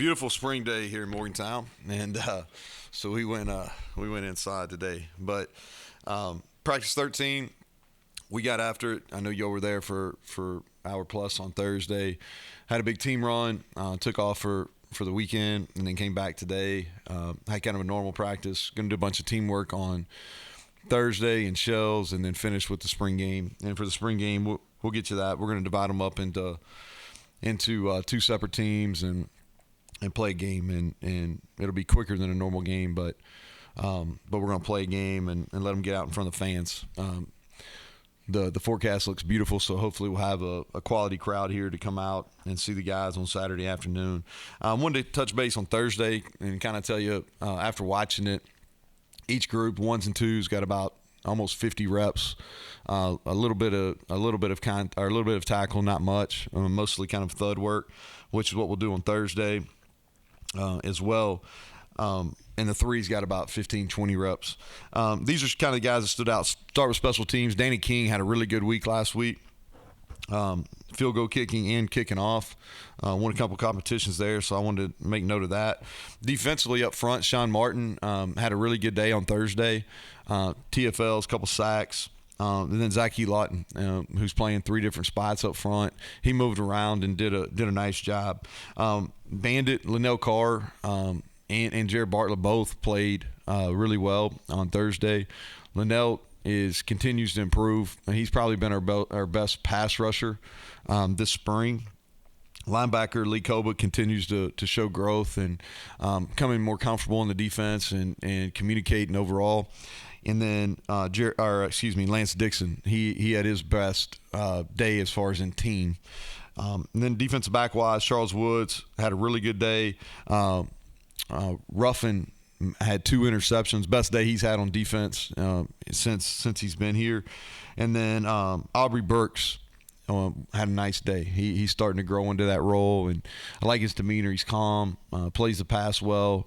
beautiful spring day here in Morgantown, and so we went inside today. But practice 13, we got after it. I know y'all were there for hour plus on Thursday. Had a big team run. Took off for the weekend, and then came back today. Had kind of a normal practice. Going to do a bunch of teamwork on Thursday and shells, and then finish with the spring game. And for the spring game, we'll get to that. We're going to divide them up into two separate teams and play a game, and it'll be quicker than a normal game, but we're going to play a game and let them get out in front of the fans. The forecast looks beautiful, so hopefully we'll have a quality crowd here to come out and see the guys on Saturday afternoon. I wanted to touch base on Thursday and kind of tell you after watching it, each group, ones and twos, got about almost 50 reps. A little bit of tackle, not much. Mostly kind of thud work, which is what we'll do on Thursday as well. And the threes got about 15, 20 reps. These are kind of the guys that stood out. Start with special teams. Danny King had a really good week last week. Field goal kicking and kicking off. Won a couple competitions there, so I wanted to make note of that. Defensively up front, Sean Martin had a really good day on Thursday. TFLs, couple sacks. And then Zach Lawton, who's playing three different spots up front. He moved around and did a nice job. Bandit, Linnell Carr, and Jared Bartlett both played really well on Thursday. Linnell continues to improve. He's probably been our best pass rusher this spring. Linebacker Lee Koba continues to show growth and becoming more comfortable in the defense and communicating overall. And then Lance Dixon, he had his best day as far as in team. And then defensive back wise, Charles Woods had a really good day. Ruffin had 2 interceptions, best day he's had on defense since he's been here. And then Aubrey Burks had a nice day. He's starting to grow into that role, and I like his demeanor. He's calm, plays the pass well,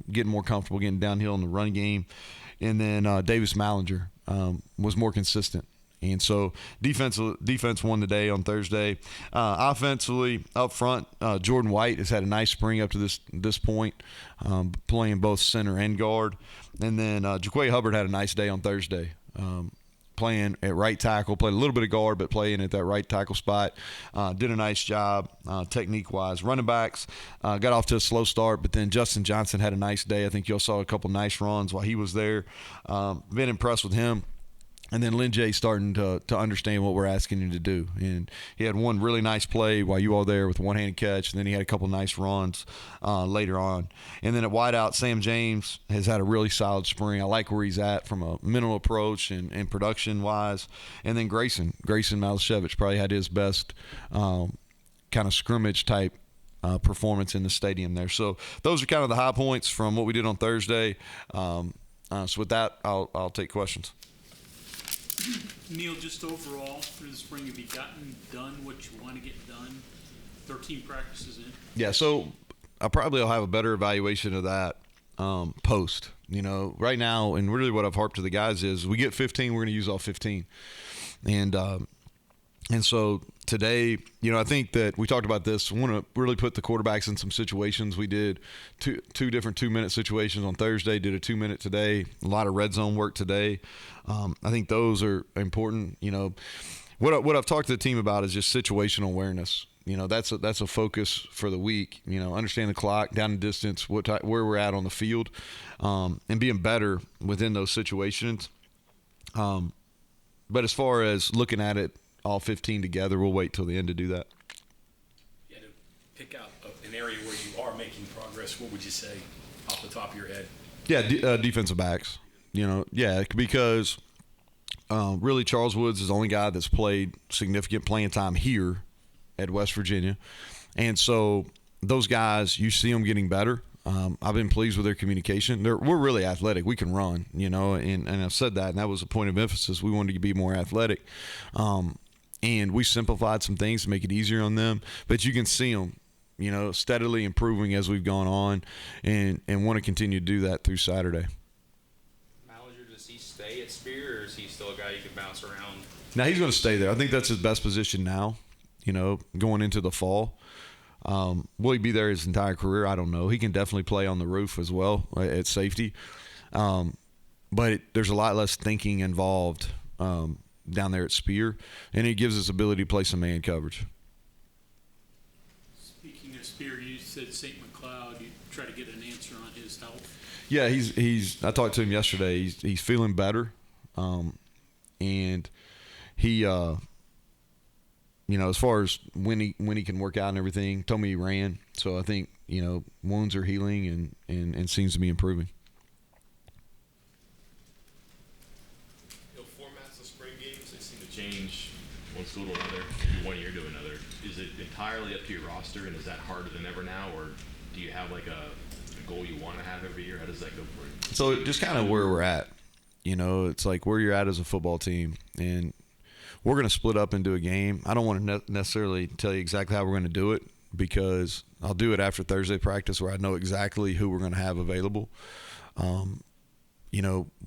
getting more comfortable getting downhill in the run game. And then Davis Mallinger was more consistent. And so defense won the day on Thursday. Offensively, up front, Jordan White has had a nice spring up to this point, playing both center and guard. And then Jaquay Hubbard had a nice day on Thursday, playing at right tackle, played a little bit of guard, but playing at that right tackle spot. Did a nice job technique-wise. Running backs got off to a slow start, but then Justin Johnson had a nice day. I think y'all saw a couple nice runs while he was there. Been impressed with him. And then Lynn J starting to understand what we're asking him to do. And he had one really nice play while you all there with a one-handed catch, and then he had a couple nice runs later on. And then at wideout, Sam James has had a really solid spring. I like where he's at from a mental approach and production-wise. And then Grayson Malashevich probably had his best kind of scrimmage-type performance in the stadium there. So those are kind of the high points from what we did on Thursday. So with that, I'll take questions. Neal, just overall through the spring, have you gotten done what you want to get done? 13 practices in. Yeah, so I'll have a better evaluation of that post. Right now, and really what I've harped to the guys is we get 15, we're going to use all 15. And so today, I think that we talked about this. I want to really put the quarterbacks in some situations. We did two different 2-minute situations on Thursday, did a 2-minute today, a lot of red zone work today. I think those are important. What I've talked to the team about is just situational awareness. That's a focus for the week. Understand the clock, down the distance, where we're at on the field, and being better within those situations. But as far as looking at it, all 15 together, we'll wait till the end to do that. Yeah, to pick out an area where you are making progress, what would you say off the top of your head? Yeah, defensive backs. Because really Charles Woods is the only guy that's played significant playing time here at West Virginia. And so those guys, you see them getting better. I've been pleased with their communication. We're really athletic. We can run, and I've said that, and that was a point of emphasis. We wanted to be more athletic. And we simplified some things to make it easier on them. But you can see them, steadily improving as we've gone on and want to continue to do that through Saturday. Mallinger, does he stay at Spear, or is he still a guy you can bounce around? Now, he's going to stay there. I think that's his best position now, going into the fall. Will he be there his entire career? I don't know. He can definitely play on the roof as well at safety. But there's a lot less thinking involved down there at Spear, and it gives us ability to play some man coverage. Speaking of Spear, you said St. McLeod. You try to get an answer on his health. Yeah, he's. I talked to him yesterday. He's feeling better, and he, as far as when he can work out and everything, told me he ran. So I think wounds are healing and seems to be improving. Formats of spring games, they seem to change one school to another, from 1 year to another. Is it entirely up to your roster, and is that harder than ever now, or do you have like a goal you want to have every year? How does that go for you? So just kind of where we're at. It's like where you're at as a football team, and we're going to split up into a game. I don't want to necessarily tell you exactly how we're going to do it because I'll do it after Thursday practice where I know exactly who we're going to have available.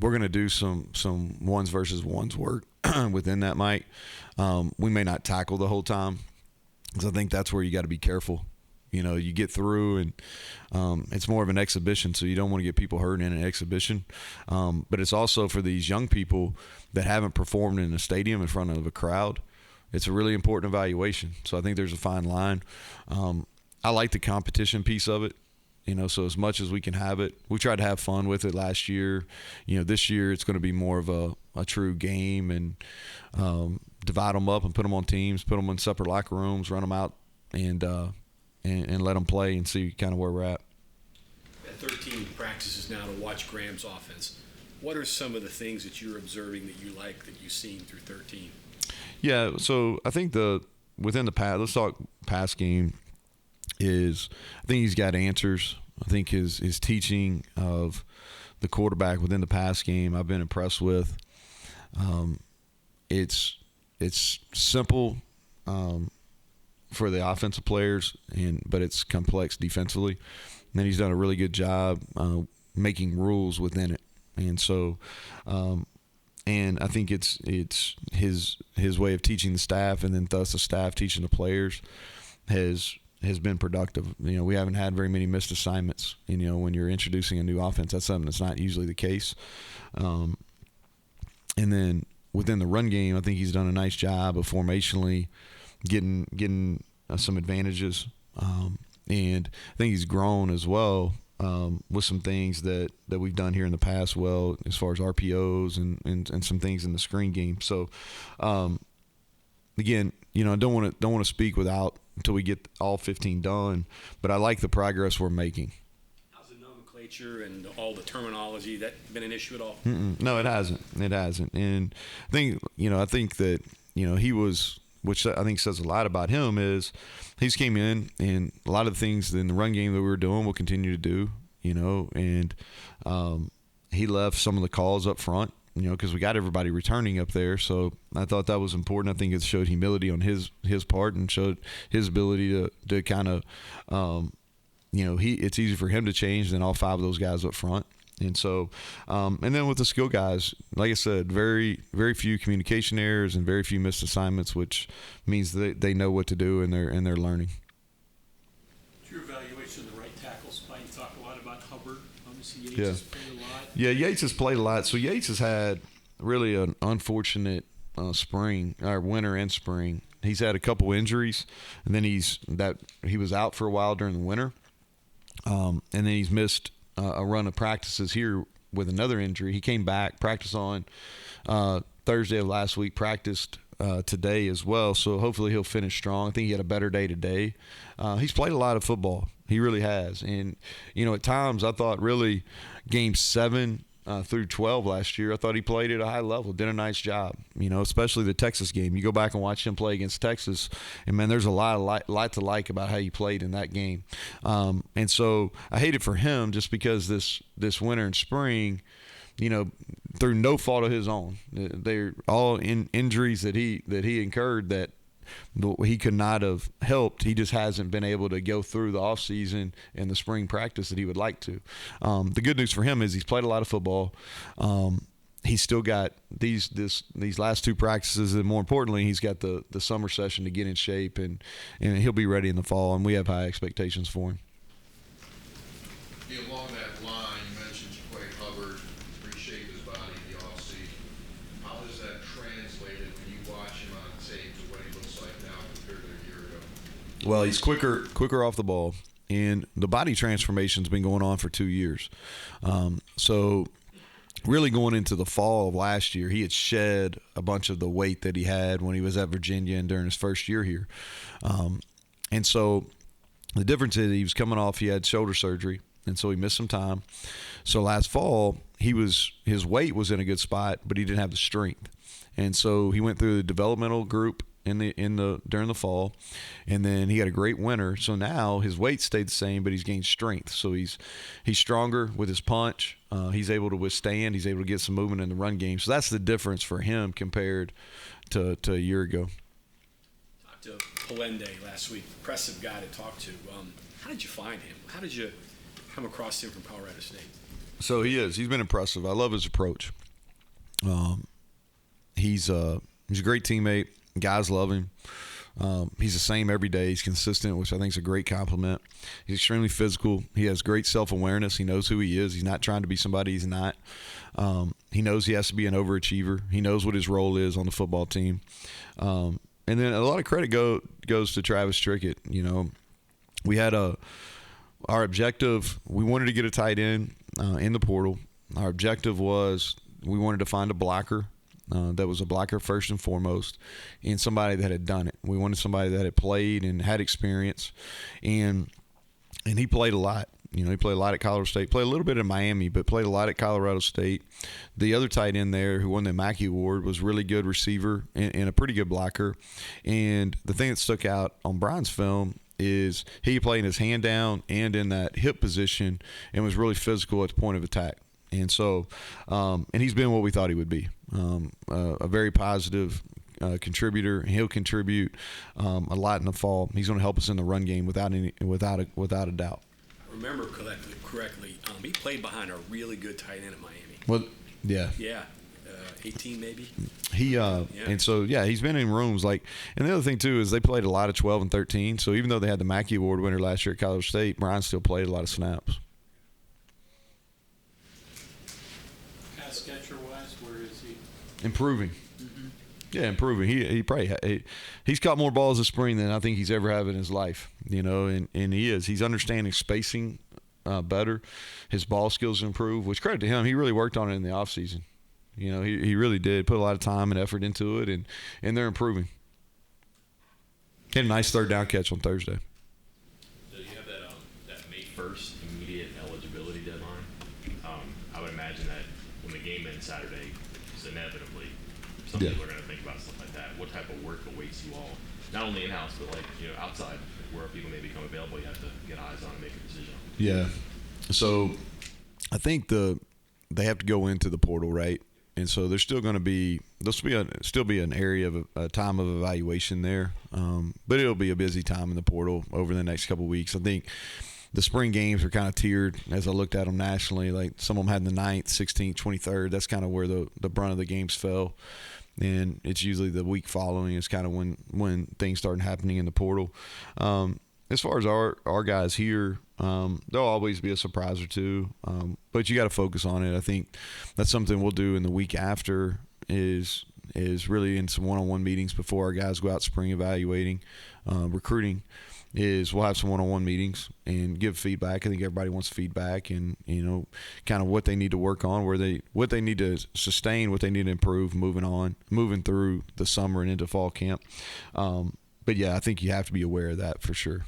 We're going to do some ones versus ones work within that, Mike. We may not tackle the whole time because I think that's where you got to be careful. You get through and it's more of an exhibition, so you don't want to get people hurt in an exhibition. But it's also for these young people that haven't performed in a stadium in front of a crowd. It's a really important evaluation. So I think there's a fine line. I like the competition piece of it. So as much as we can have it, we tried to have fun with it last year. This year it's going to be more of a true game and divide them up and put them on teams, put them in separate locker rooms, run them out, and let them play and see kind of where we're at. At 13 practices now to watch Graham's offense. What are some of the things that you're observing that you like that you've seen through 13? Yeah, so I think within the pass, let's talk pass game. I think he's got answers. I think his teaching of the quarterback within the pass game I've been impressed with. It's simple for the offensive players, but it's complex defensively. And then he's done a really good job making rules within it. And so, and I think it's his way of teaching the staff, and then thus the staff teaching the players has been productive. We haven't had very many missed assignments. When you're introducing a new offense, that's something that's not usually the case. And then within the run game, I think he's done a nice job of formationally getting some advantages. And I think he's grown as well with some things that we've done here in the past. Well, as far as RPOs and some things in the screen game. So again, I don't want to speak until we get all 15 done, but I like the progress we're making. How's the nomenclature and all the terminology that been an issue at all? No, it hasn't. And I think that he was, which I think says a lot about him, is he's came in and a lot of the things in the run game that we were doing we'll continue to do, and he left some of the calls up front, because we got everybody returning up there. So I thought that was important. I think it showed humility on his part and showed his ability to kind of, it's easy for him to change than all five of those guys up front. And so, and then with the skill guys, like I said, very, very few communication errors and very few missed assignments, which means they know what to do and they're learning. Your evaluation of the right tackle spot, you talk a lot about Hubbard. Obviously, Yates Yeah. has played a lot. Yeah, Yates has played a lot. So Yates has had really an unfortunate winter and spring. He's had a couple injuries, and then he was out for a while during the winter, and then he's missed a run of practices here with another injury. He came back, practiced on Thursday of last week, practiced today as well. So hopefully he'll finish strong. I think he had a better day today. He's played a lot of football. He really has. And, at times I thought really game 7 through 12 last year, I thought he played at a high level, did a nice job, especially the Texas game. You go back and watch him play against Texas, and, man, there's a lot to like about how he played in that game. And so I hate it for him just because this winter and spring, through no fault of his own, they're all in injuries that he incurred that he could not have helped. He just hasn't been able to go through the offseason and the spring practice that he would like to. The good news for him is he's played a lot of football. he's still got these last 2 practices, and more importantly, he's got the summer session to get in shape, and he'll be ready in the fall, and we have high expectations for him. Along that line, you mentioned Jaquay Hubbard reshaped his body in the offseason. How is that translated when you watch him on tape to what he looks like now compared to a year ago? Well, he's quicker off the ball, and the body transformation's been going on for 2 years. So really going into the fall of last year, he had shed a bunch of the weight that he had when he was at Virginia and during his first year here. And so the difference is he was coming off, he had shoulder surgery, and so he missed some time. So last fall, his weight was in a good spot, but he didn't have the strength. And so he went through the developmental group during the fall, and then he had a great winter. So now his weight stayed the same, but he's gained strength. So he's stronger with his punch. He's able to withstand. He's able to get some movement in the run game. So that's the difference for him compared to a year ago. Talked to Polende last week. Impressive guy to talk to. How did you find him? How did you come across him from Colorado State? So he's been impressive. I love his approach. He's a great teammate. Guys love him. He's the same every day. He's consistent, which I think is a great compliment. He's extremely physical. He has great self-awareness. He knows who he is. He's not trying to be somebody he's not. He knows he has to be an overachiever. He knows what his role is on the football team. And then a lot of credit goes to Travis Trickett. You know, we had our objective. We wanted to get a tight end in the portal. Our objective was we wanted to find a blocker. That was a blocker first and foremost, and somebody that had done it. We wanted somebody that had played and had experience, and he played a lot. You know, he played a lot at Colorado State, played a little bit in Miami, but played a lot at Colorado State. The other tight end there who won the Mackey Award was really good receiver and a pretty good blocker. And the thing that stuck out on Brian's film is he played his hand down and in that hip position and was really physical at the point of attack. And so, and he's been what we thought he would be, a very positive contributor. He'll contribute a lot in the fall. He's going to help us in the run game without a doubt. I remember correctly, he played behind a really good tight end at Miami. Well, yeah. Yeah, 18 maybe. And so he's been in rooms like. And the other thing too is they played a lot of 12 and 13. So even though they had the Mackey Award winner last year at Colorado State, Brian still played a lot of snaps. Catcher-wise, where is he? Improving. Yeah, improving. He's caught more balls this spring than I think he's ever had in his life. You know, and he is. He's understanding spacing better. His ball skills improve, which credit to him. He really worked on it in the offseason. You know, he really did put a lot of time and effort into it, and they're improving. He had a nice third down catch on Thursday. So you have that May 1st immediate eligibility deadline. I would imagine that when the game ends Saturday, is inevitably some people are going to think about stuff like that. What type of work awaits you all, not only in house but outside, where people may become available? You have to get eyes on and make a decision. Yeah. So I think they have to go into the portal, right? And so there's still going to be an area of a time of evaluation there, but it'll be a busy time in the portal over the next couple of weeks. I think the spring games are kind of tiered as I looked at them nationally. Like some of them had the 9th, 16th, 23rd. That's kind of where the brunt of the games fell. And it's usually the week following is kind of when things start happening in the portal. As far as our guys here, there'll always be a surprise or two, but you got to focus on it. I think that's something we'll do in the week after is really in some one-on-one meetings before our guys go out spring evaluating, recruiting. We'll have some one-on-one meetings and give feedback. I think everybody wants feedback and, kind of what they need to work on, what they need to sustain, what they need to improve, moving through the summer and into fall camp. But, yeah, I think you have to be aware of that for sure.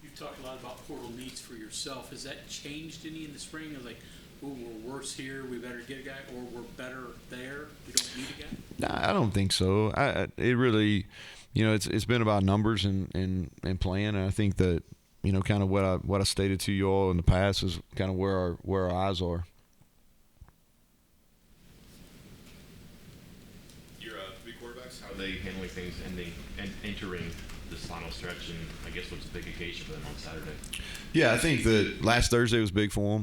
You've talked a lot about portal needs for yourself. Has that changed any in the spring? Is like, ooh, we're worse here, we better get a guy, or we're better there, we don't need a guy? Nah, I don't think so. It really – it's been about numbers and playing, and I think that kind of what I stated to you all in the past is kind of where our eyes are. Your three quarterbacks, how are they handling things entering this final stretch, and I guess what's a big occasion for them on Saturday? Yeah, I think that last Thursday was big for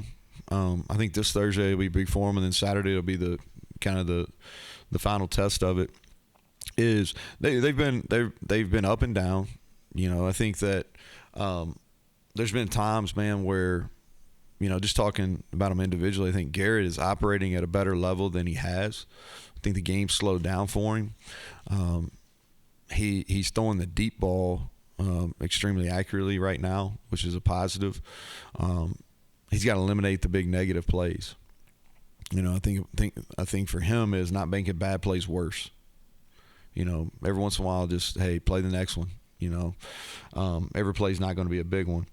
them. I think this Thursday will be big for them, and then Saturday will be the kind of the final test of it is they've been up and down. I think that there's been times, man, where just talking about them individually, I think Garrett is operating at a better level than he has. I think the game slowed down for him. He's throwing the deep ball extremely accurately right now, which is a positive. He's got to eliminate the big negative plays. I think for him is not making bad plays worse. Every once in a while, just hey, play the next one. Every play's not going to be a big one.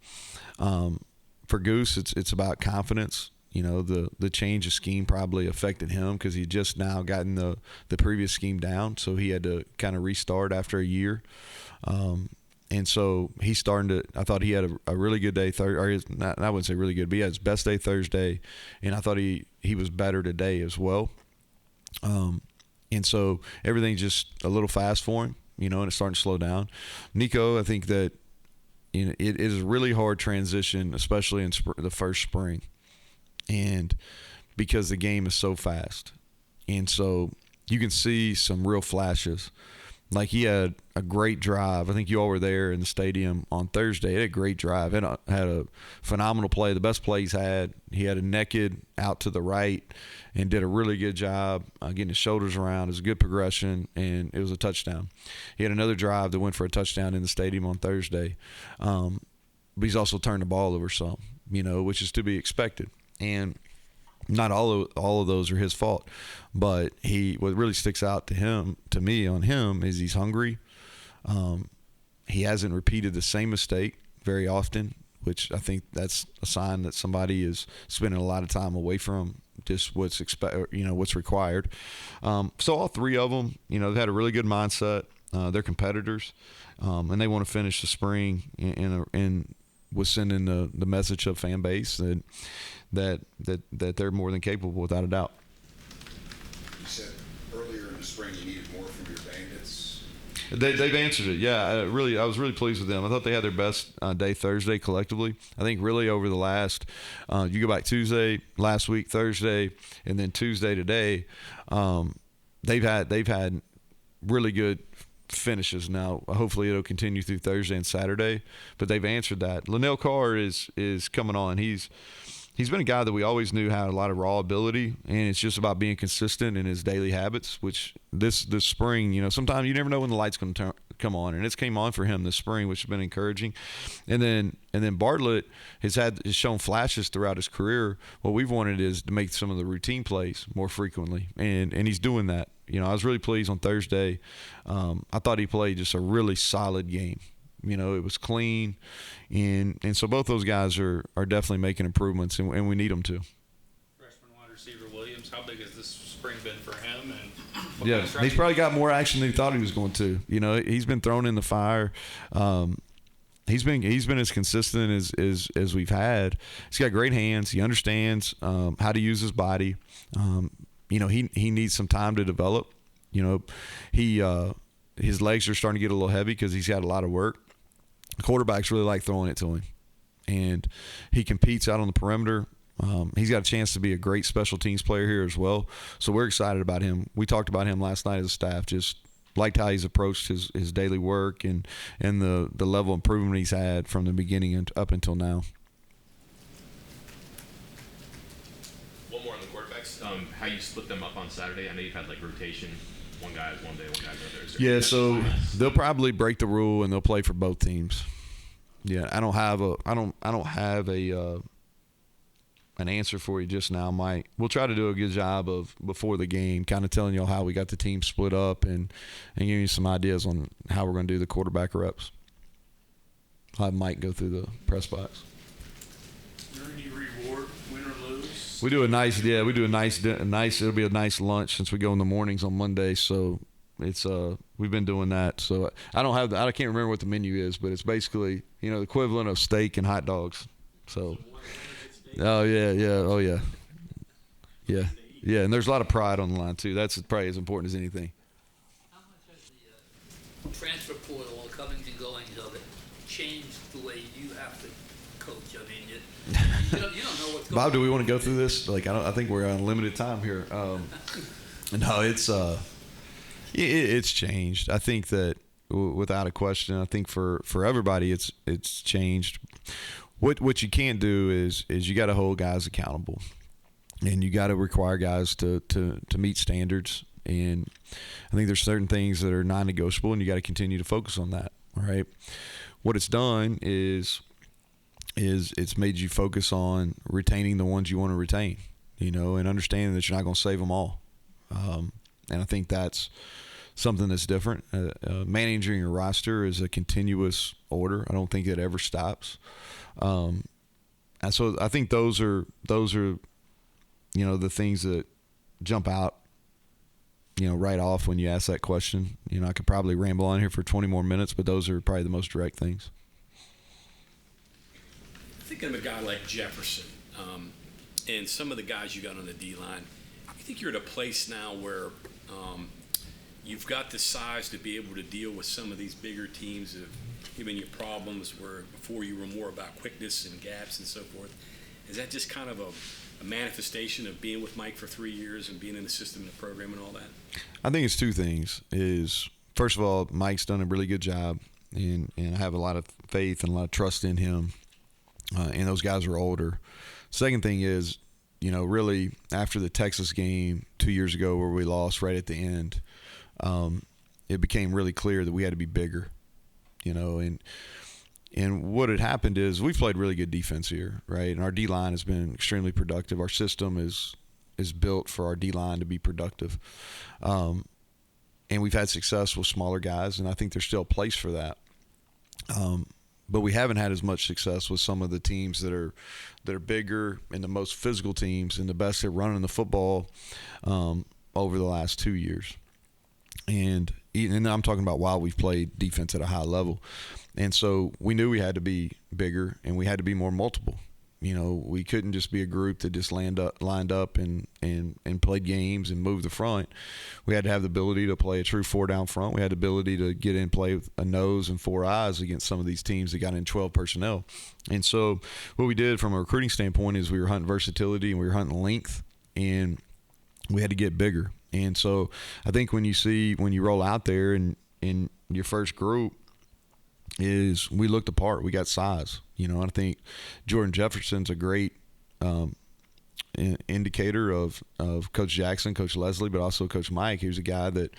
For Goose, it's about confidence. The change of scheme probably affected him because he just now gotten the previous scheme down, so he had to kind of restart after a year. And so he's starting to – I thought he had a really good day I wouldn't say really good, but he had his best day Thursday, and I thought he was better today as well. And so everything's just a little fast for him, and it's starting to slow down. Nico, I think that it is a really hard transition, especially in the first spring, and because the game is so fast. And so you can see some real flashes. Like he had a great drive. I think you all were there in the stadium on Thursday. He had a great drive. Had a phenomenal play, the best play he's had. He had a naked out to the right and did a really good job getting his shoulders around. It was a good progression, and it was a touchdown. He had another drive that went for a touchdown in the stadium on Thursday. But he's also turned the ball over some, which is to be expected. And not all of those are his fault, but what really sticks out to me on him is he's hungry. He hasn't repeated the same mistake very often, which I think that's a sign that somebody is spending a lot of time away from just what's required. So all three of them, they've had a really good mindset. They're competitors, and they want to finish the spring in with sending the message to the fan base that they're more than capable, without a doubt. You said earlier in the spring you needed more from your Bandits. They've answered it. Yeah, I was really pleased with them. I thought they had their best day Thursday collectively. I think really over the last, you go back Tuesday, last week, Thursday, and then Tuesday today, they've had really good finishes. Now hopefully it'll continue through Thursday and Saturday, but they've answered that. Linnell Carr is coming on. He's been a guy that we always knew had a lot of raw ability, and it's just about being consistent in his daily habits, which this spring, sometimes you never know when the light's going to come on, and it's came on for him this spring, which has been encouraging. And then Bartlett has shown flashes throughout his career. What we've wanted is to make some of the routine plays more frequently, and he's doing that. I was really pleased on Thursday. I thought he played just a really solid game. It was clean, and so both those guys are definitely making improvements, and we need them to. Freshman wide receiver Williams, how big has this spring been for him? And Yeah, he's probably got more action than he thought he was going to. He's been thrown in the fire. He's been as consistent as we've had. He's got great hands. He understands how to use his body. He needs some time to develop. His legs are starting to get a little heavy because he's had a lot of work. Quarterbacks really like throwing it to him, and he competes out on the perimeter. He's got a chance to be a great special teams player here as well, so we're excited about him. We talked about him last night as a staff, just liked how he's approached his daily work and the level of improvement he's had from the beginning and up until now. One more on the quarterbacks. How you split them up on Saturday? I know you've had rotation. One guy one day, one guy another. Yeah, so they'll probably break the rule and they'll play for both teams. Yeah, I don't have an answer for you just now, Mike. We'll try to do a good job of before the game, kind of telling y'all how we got the team split up and giving you some ideas on how we're going to do the quarterback reps. I'll have Mike go through the press box. Is there any reward, win or lose? We do a nice, it'll be a nice lunch since we go in the mornings on Monday. So it's, we've been doing that. So I can't remember what the menu is, but it's basically, the equivalent of steak and hot dogs. So, oh yeah. And there's a lot of pride on the line too. That's probably as important as anything. How much has the transfer portal, all the comings and goings of it, changed the way you have to coach? I mean, you don't know what's going on. Bob, do we want to go through this? I think we're on limited time here. No, it's changed. I think that without a question, I think for everybody, it's changed. What you can't do is you got to hold guys accountable, and you got to require guys to meet standards. And I think there's certain things that are non-negotiable, and you got to continue to focus on that. All right. What it's done is it's made you focus on retaining the ones you want to retain, and understanding that you're not going to save them all. And I think that's something that's different. Managing a roster is a continuous order. I don't think it ever stops. And so I think those are the things that jump out, right off when you ask that question. I could probably ramble on here for 20 more minutes, but those are probably the most direct things. Thinking of a guy like Jefferson, and some of the guys you got on the D-line, I think you're at a place now where you've got the size to be able to deal with some of these bigger teams that have given you problems where before you were more about quickness and gaps and so forth. Is that just kind of a manifestation of being with Mike for 3 years and being in the system and the program and all that? I think it's two things. First of all, Mike's done a really good job, and I have a lot of faith and a lot of trust in him. And those guys are older. Second thing is, really after the Texas game 2 years ago where we lost right at the end, it became really clear that we had to be bigger, and what had happened is we've played really good defense here, right? And our D-line has been extremely productive. Our system is built for our D-line to be productive. And we've had success with smaller guys, and I think there's still a place for that. But we haven't had as much success with some of the teams that are bigger and the most physical teams and the best at running the football over the last 2 years. And I'm talking about while we've played defense at a high level. And so we knew we had to be bigger and we had to be more multiple. We couldn't just be a group that just lined up and played games and moved the front. We had to have the ability to play a true 4-down front. We had the ability to get in and play with a nose and 4 eyes against some of these teams that got in 12 personnel. And so what we did from a recruiting standpoint is we were hunting versatility and we were hunting length, and we had to get bigger. And so I think when you roll out there and in your first group is we looked apart. We got size. I think Jordan Jefferson's a great indicator of Coach Jackson, Coach Leslie, but also Coach Mike. He's a guy that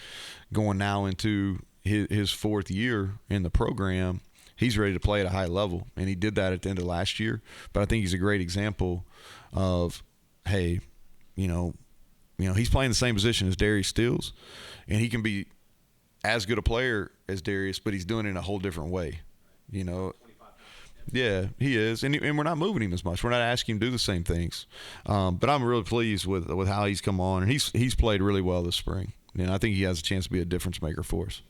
going now into his 4th year in the program, he's ready to play at a high level, and he did that at the end of last year. But I think he's a great example of, hey, he's playing the same position as Darius Stills, and he can be as good a player as Darius, but he's doing it in a whole different way, Yeah, he is, and we're not moving him as much. We're not asking him to do the same things. But I'm really pleased with how he's come on, and he's played really well this spring, and I think he has a chance to be a difference maker for us.